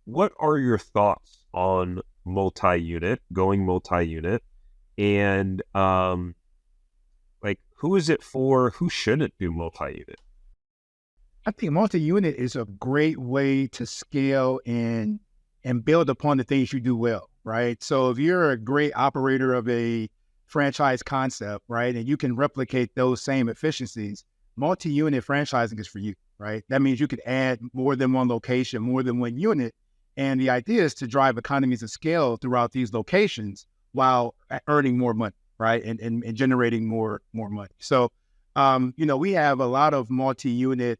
what are your thoughts on going multi-unit, and like who is it for? Who shouldn't do multi-unit? I think multi-unit is a great way to scale and build upon the things you do well, right? So if you're a great operator of a franchise concept, right, and you can replicate those same efficiencies, multi-unit franchising is for you, right? That means you could add more than one location, more than one unit. And the idea is to drive economies of scale throughout these locations while earning more money, right? And generating more money. So, we have a lot of multi-unit,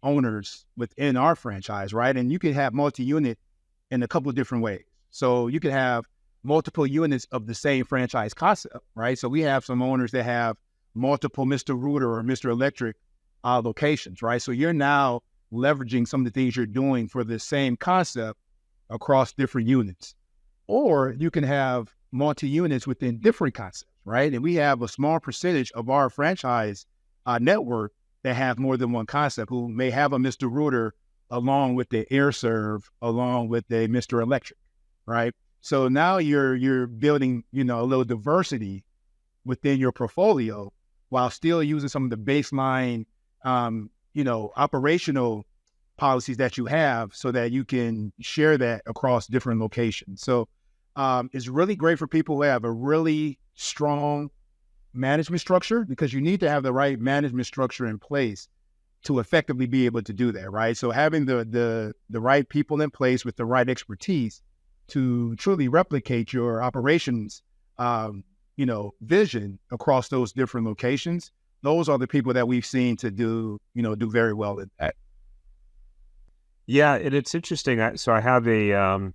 owners within our franchise, right? And you can have multi-unit in a couple of different ways. So you could have multiple units of the same franchise concept, right? So we have some owners that have multiple Mr. Rooter or Mr. Electric locations, right? So you're now leveraging some of the things you're doing for the same concept across different units. Or you can have multi-units within different concepts, right? And we have a small percentage of our franchise network that have more than one concept, who may have a Mr. Rooter along with the Air Serve, along with a Mr. Electric, right? So now you're building, a little diversity within your portfolio while still using some of the baseline, operational policies that you have so that you can share that across different locations. So it's really great for people who have a really strong management structure, because you need to have the right management structure in place to effectively be able to do that, right? So having the right people in place with the right expertise to truly replicate your operations, vision across those different locations, those are the people that we've seen to do very well at that. Yeah, and it's interesting. So I have a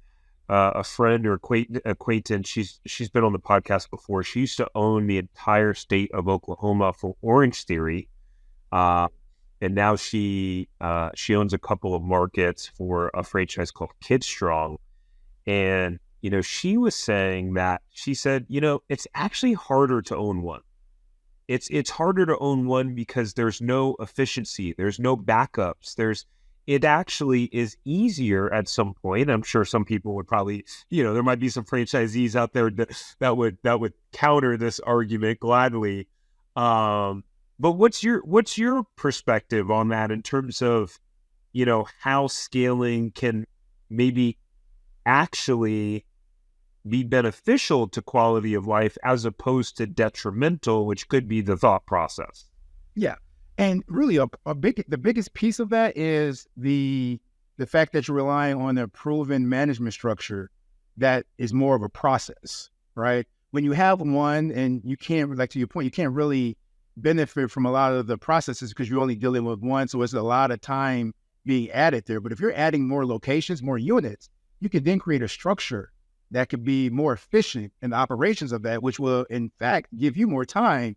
friend or acquaintance. She's been on the podcast before. She used to own the entire state of Oklahoma for Orange Theory, and now she owns a couple of markets for a franchise called Kid Strong. And she was saying that, she said, it's actually harder to own one. It's harder to own one because there's no efficiency, there's no backups, it actually is easier at some point. I'm sure some people would probably, there might be some franchisees out there that would counter this argument gladly. But what's your perspective on that in terms of, how scaling can maybe actually be beneficial to quality of life as opposed to detrimental, which could be the thought process? Yeah. And really the biggest piece of that is the fact that you're relying on a proven management structure that is more of a process, right? When you have one and you can't, like to your point, you can't really benefit from a lot of the processes because you're only dealing with one. So it's a lot of time being added there. But if you're adding more locations, more units, you can then create a structure that could be more efficient in the operations of that, which will in fact give you more time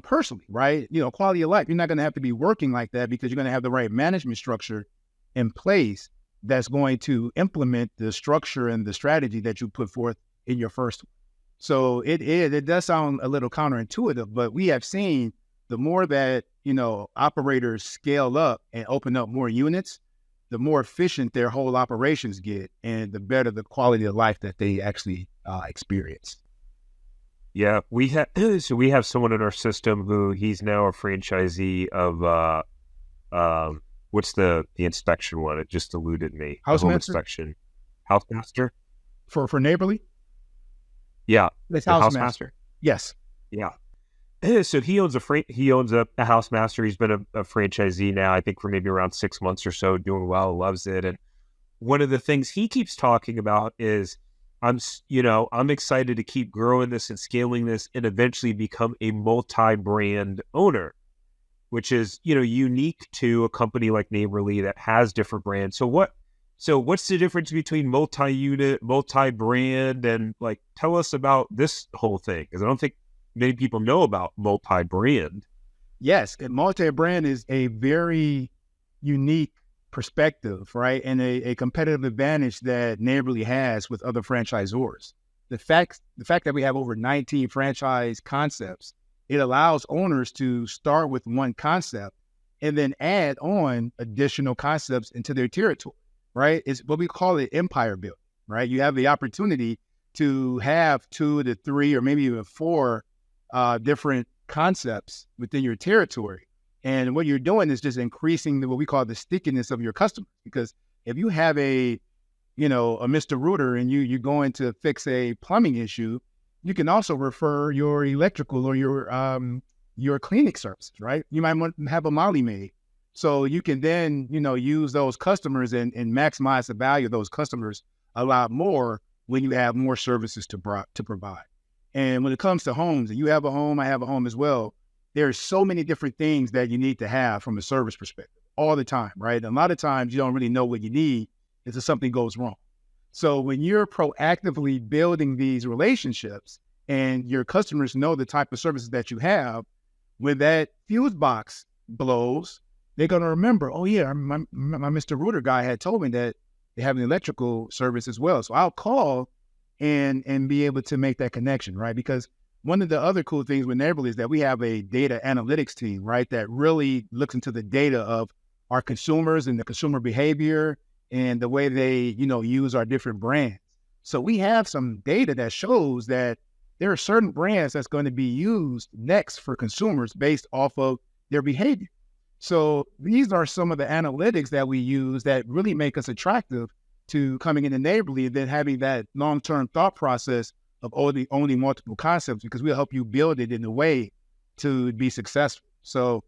personally, right? Quality of life. You're not going to have to be working like that because you're going to have the right management structure in place that's going to implement the structure and the strategy that you put forth in your first one. So it does sound a little counterintuitive, but we have seen the more that, operators scale up and open up more units, the more efficient their whole operations get and the better the quality of life that they actually experience. Yeah, we have someone in our system who he's now a franchisee of what's the inspection one? It just eluded me. House home Master? inspection. House Master? For Neighborly? Yeah. It's House Master. Yes. Yeah. So he owns a House Master. He's been a franchisee now, I think, for maybe around 6 months or so, doing well, loves it. And one of the things he keeps talking about is, I'm excited to keep growing this and scaling this and eventually become a multi-brand owner, which is, unique to a company like Neighborly that has different brands. So what's the difference between multi-unit, multi-brand, and tell us about this whole thing? Because I don't think many people know about multi-brand. Yes, and multi-brand is a very unique perspective, right? And a competitive advantage that Neighborly has with other franchisors. The fact that we have over 19 franchise concepts, it allows owners to start with one concept and then add on additional concepts into their territory. right? It's what we call it empire building, right? You have the opportunity to have 2 to 3 or maybe even 4 different concepts within your territory. And what you're doing is just increasing what we call the stickiness of your customers. Because if you have a Mr. Rooter and you're going to fix a plumbing issue, you can also refer your electrical or your cleaning services, right? You might want to have a Molly maid. So you can then, use those customers and maximize the value of those customers a lot more when you have more services to provide. And when it comes to homes, and you have a home, I have a home as well, there's so many different things that you need to have from a service perspective all the time, right? And a lot of times you don't really know what you need until something goes wrong. So when you're proactively building these relationships and your customers know the type of services that you have, when that fuse box blows, they're going to remember, oh yeah, my Mr. Rooter guy had told me that they have an electrical service as well. So I'll call and be able to make that connection, right? Because one of the other cool things with Neighborly is that we have a data analytics team, right? That really looks into the data of our consumers and the consumer behavior and the way they, use our different brands. So we have some data that shows that there are certain brands that's going to be used next for consumers based off of their behavior. So these are some of the analytics that we use that really make us attractive to coming into Neighborly and then having that long-term thought process of only multiple concepts, because we'll help you build it in a way to be successful. So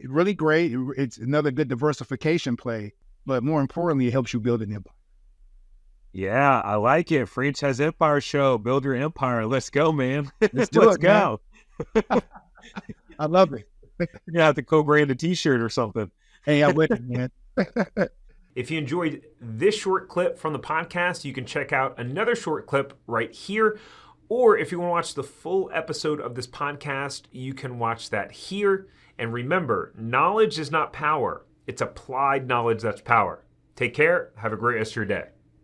really great. It's another good diversification play, but more importantly, it helps you build an empire. Yeah, I like it. Franchise Empire Show. Build your empire. Let's go, man. Let's do Let's it, man. go. I love it. You have to co-brand a t-shirt or something. Hey, I'm with it, man. If you enjoyed this short clip from the podcast, you can check out another short clip right here. Or if you want to watch the full episode of this podcast, you can watch that here. And remember, knowledge is not power. It's applied knowledge that's power. Take care. Have a great rest of your day.